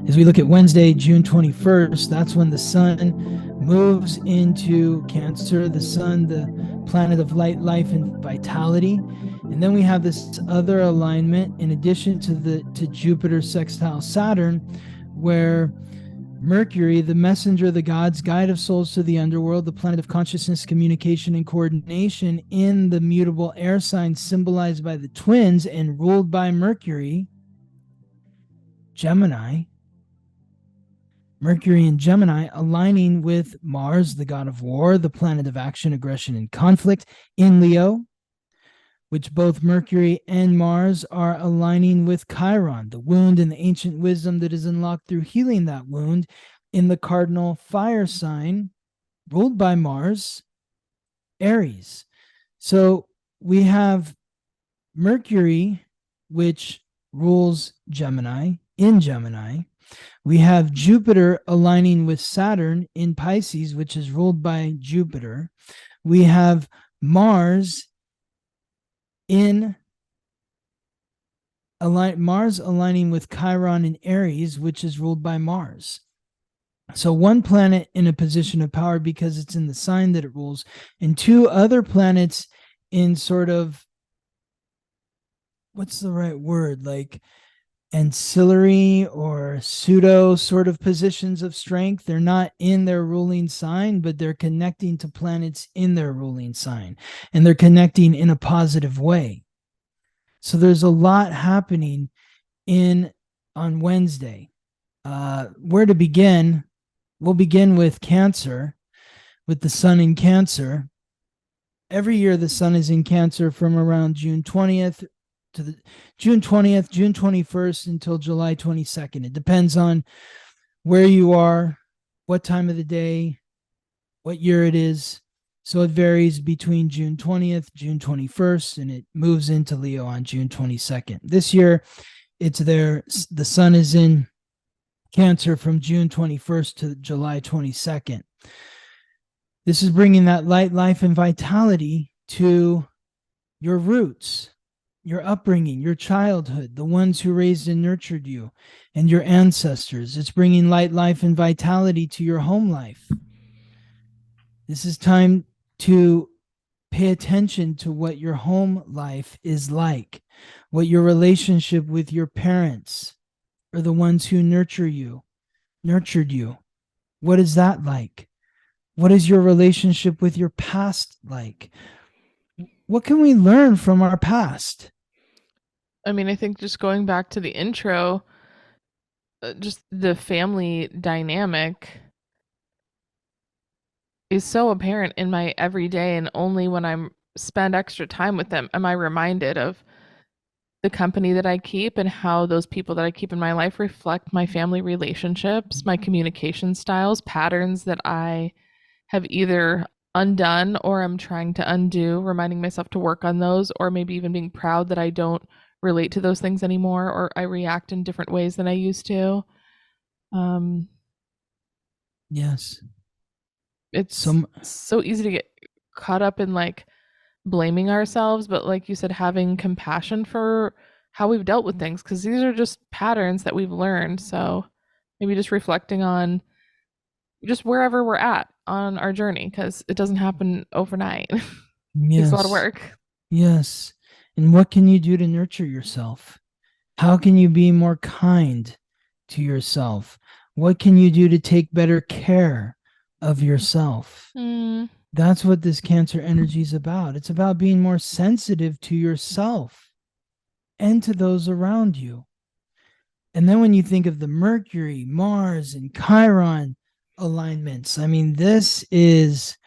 As we look at Wednesday, June 21st, that's when the sun moves into Cancer. The sun, the planet of light, life, and vitality. And then we have this other alignment in addition to Jupiter sextile Saturn, where Mercury, the messenger of the gods, guide of souls to the underworld, the planet of consciousness, communication, and coordination, in the mutable air sign symbolized by the twins and ruled by Mercury, Gemini. Mercury in Gemini aligning with Mars, the god of war, the planet of action, aggression, and conflict, in Leo, which both Mercury and Mars are aligning with Chiron, the wound and the ancient wisdom that is unlocked through healing that wound, in the cardinal fire sign ruled by Mars, Aries. So we have Mercury, which rules Gemini, in Gemini. We have Jupiter aligning with Saturn in Pisces, which is ruled by Jupiter. We have Mars aligning with Chiron in Aries, which is ruled by Mars. So one planet in a position of power because it's in the sign that it rules, and two other planets in sort of, what's the right word, like ancillary or pseudo sort of positions of strength. They're not in their ruling sign, but they're connecting to planets in their ruling sign, and they're connecting in a positive way. So there's a lot happening on Wednesday. Where to begin? We'll begin with Cancer, with the sun in Cancer. Every year the sun is in Cancer from around June 20th, June 21st until July 22nd. It depends on where you are, what time of the day, what year it is. So it varies between June 20th, June 21st, and it moves into Leo on June 22nd. This year, the sun is in Cancer from June 21st to July 22nd. This is bringing that light, life, and vitality to your roots, your upbringing, your childhood, the ones who raised and nurtured you, and your ancestors. It's bringing light, life, and vitality to your home life. This is time to pay attention to what your home life is like, what your relationship with your parents or the ones who nurtured you. What is that like? What is your relationship with your past like? What can we learn from our past? I mean, I think just going back to the intro, just the family dynamic is so apparent in my everyday, and only when I'm spend extra time with them am I reminded of the company that I keep and how those people that I keep in my life reflect my family relationships, my communication styles, patterns that I have either undone or I'm trying to undo, reminding myself to work on those, or maybe even being proud that I don't relate to those things anymore, or I react in different ways than I used to. Yes. It's so easy to get caught up in like blaming ourselves, but like you said, having compassion for how we've dealt with things, because these are just patterns that we've learned. So maybe just reflecting on just wherever we're at on our journey, because it doesn't happen overnight. It takes a lot of work. Yes. And what can you do to nurture yourself? How can you be more kind to yourself? What can you do to take better care of yourself? That's what this Cancer energy is about. It's about being more sensitive to yourself and to those around you. And then when you think of the Mercury, Mars, and Chiron alignments, I mean, this is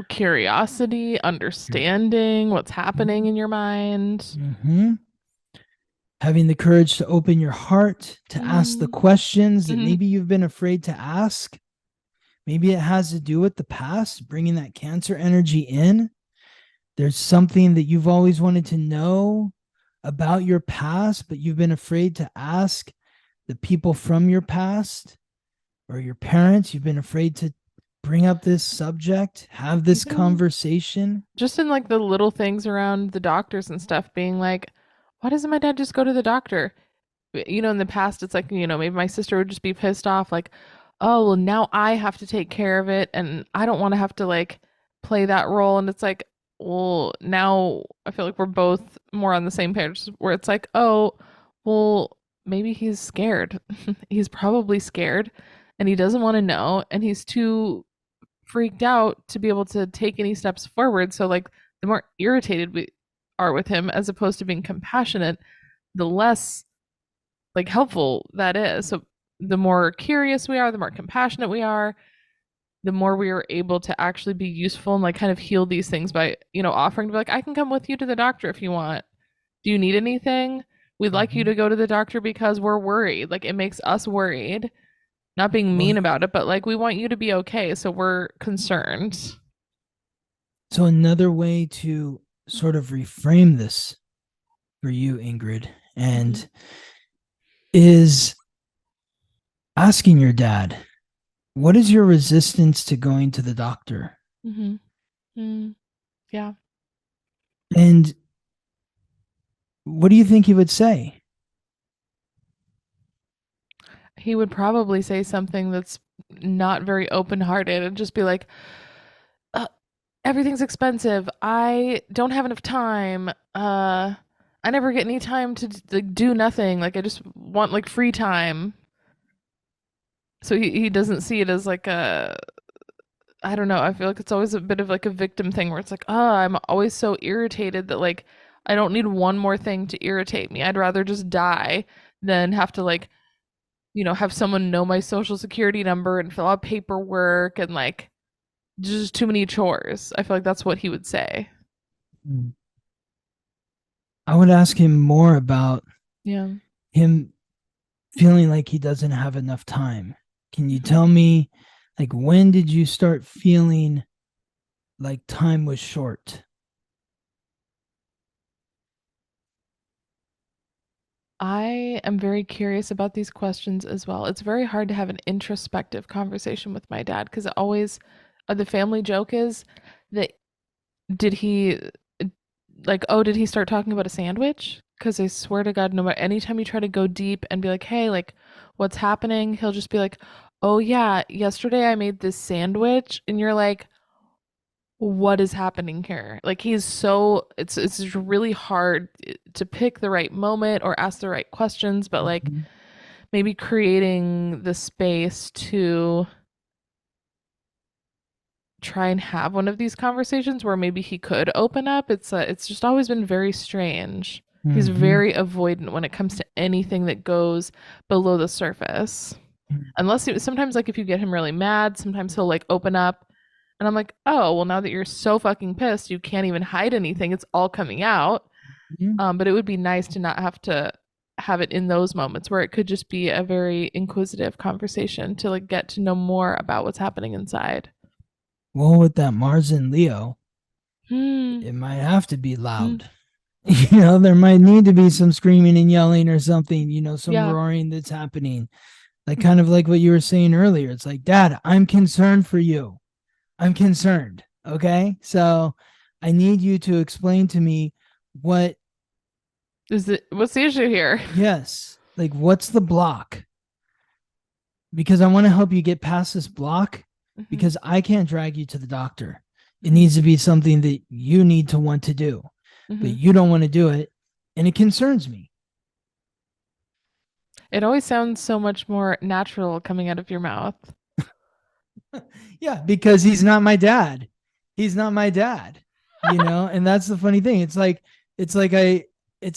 curiosity, understanding what's happening in your mind. Having the courage to open your heart, to ask the questions that maybe you've been afraid to ask. Maybe it has to do with the past, bringing that Cancer energy in. There's something that you've always wanted to know about your past, but you've been afraid to ask the people from your past or your parents. You've been afraid to bring up this subject, have this conversation. Just in like the little things around the doctors and stuff, being like, why doesn't my dad just go to the doctor? in the past, it's like, maybe my sister would just be pissed off, like, oh, well, now I have to take care of it, and I don't want to have to like play that role. And it's like, well, now I feel like we're both more on the same page where it's like, oh, well, maybe he's scared. He's probably scared and he doesn't want to know, and he's too freaked out to be able to take any steps forward. So, like, the more irritated we are with him as opposed to being compassionate, the less like helpful that is. So the more curious we are, the more compassionate we are, the more we are able to actually be useful and like kind of heal these things by, offering to be like, I can come with you to the doctor if you want. Do you need anything? We'd like you Mhm. to go to the doctor because we're worried. Like, it makes us worried. Not being Well, mean about it, but like, we want you to be okay. So we're concerned. so another way to sort of reframe this for you, Ingrid, Mm-hmm. and is asking your dad, what is your resistance to going to the doctor? Mm-hmm. Mm, yeah. And what do you think he would say? He would probably say something that's not very open hearted and just be like, uh, everything's expensive. I don't have enough time. I never get any time to like do nothing. Like, I just want like free time. So he doesn't see it as like a, I don't know. I feel like it's always a bit of like a victim thing where it's like, oh, I'm always so irritated that like I don't need one more thing to irritate me. I'd rather just die than have to like, have someone know my social security number and fill out paperwork and like just too many chores. I feel like that's what he would say. I would ask him more about Yeah. him feeling like he doesn't have enough time. Can you Mhm. tell me, like, when did you start feeling like time was short? I am very curious about these questions as well. It's very hard to have an introspective conversation with my dad because it always, the family joke is that did he, like, oh, did he start talking about a sandwich? Because I swear to God, no matter anytime you try to go deep and be like, hey, like, what's happening? He'll just be like, oh, yeah, yesterday I made this sandwich. And you're like, what is happening here? Like, it's really hard to pick the right moment or ask the right questions, but like Mhm. maybe creating the space to try and have one of these conversations where maybe he could open up. It's just always been very strange. He's Mhm. very avoidant when it comes to anything that goes below the surface. Unless sometimes like if you get him really mad, sometimes he'll like open up and I'm like, "Oh, well now that you're so fucking pissed, you can't even hide anything. It's all coming out." Mhm. But it would be nice to not have to have it in those moments where it could just be a very inquisitive conversation to like get to know more about what's happening inside. Well, with that Mars and Leo, Hmm. it might have to be Hmm. loud. There might need to be some screaming and yelling or something, some Yeah. roaring that's happening. Like, kind of like what you were saying earlier. It's like, Dad, I'm concerned for you. I'm concerned. Okay. So I need you to explain to me what, What's the issue here? yes, like, what's the block? Because I want to help you get past this block Hmm. because I can't drag you to the doctor. It Hmm. needs to be something that you need to want to do, but Hmm. you don't want to do it. And it concerns me. It always sounds so much more natural coming out of your mouth. Yeah, because he's not my dad. He's not my dad, and that's the funny thing. It's like it's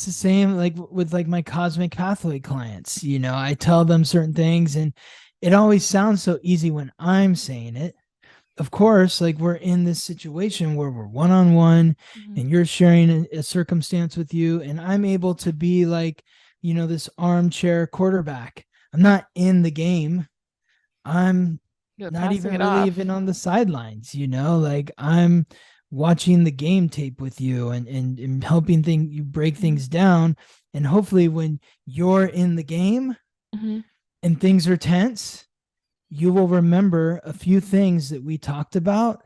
the same like with like my cosmic pathway clients. I tell them certain things and it always sounds so easy when I'm saying it. Of course, like we're in this situation where we're one on one Hmm. and you're sharing a circumstance with you, and I'm able to be like, this armchair quarterback. I'm not in the game. I'm You're not passing even it really off. even on the sidelines, like I'm watching the game tape with you and helping you break Hmm. things down. And hopefully when you're in the game Hmm. and things are tense, you will remember a few things that we talked about,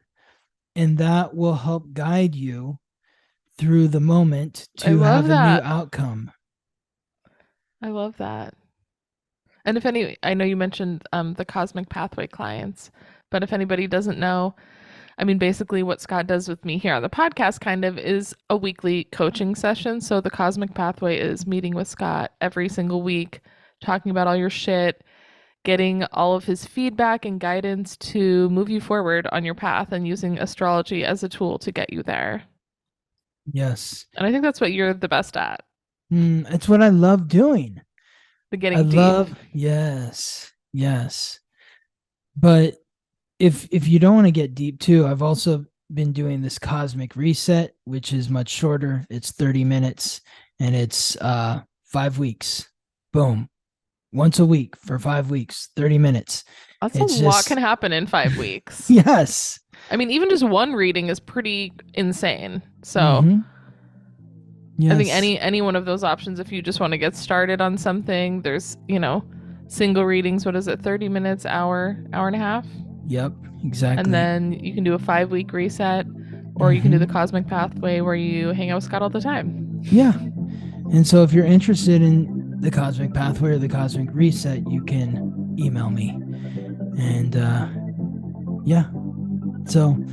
and that will help guide you through the moment I to love have a new that. outcome. I love that. And if any, I know you mentioned the Cosmic Pathway clients, but if anybody doesn't know, I mean, basically what Scott does with me here on the podcast kind of is a weekly coaching session. So the Cosmic Pathway is meeting with Scott every single week, talking about all your shit, getting all of his feedback and guidance to move you forward on your path and using astrology as a tool to get you there. Yes. And I think that's what you're the best at, It's what I love doing. the I getting deep. love, yes, yes. But if you don't want to get deep too, I've also been doing this cosmic reset, which is much shorter. It's 30 minutes and it's 5 weeks. Boom. Once a week for 5 weeks, 30 minutes. That's a It's lot can just happen in 5 weeks. yes. I mean, even just one reading is pretty insane. So Mm-hmm. I think Yes. any one of those options, if you just want to get started on something, there's, single readings. What is it? 30 minutes, hour and a half. Yep, And exactly. then you can do a 5 week reset, or you can do the Mm-hmm. Cosmic Pathway where you hang out with Scott all the time. Yeah. And so if you're interested in the cosmic pathway or the cosmic reset, you can email me. And yeah. So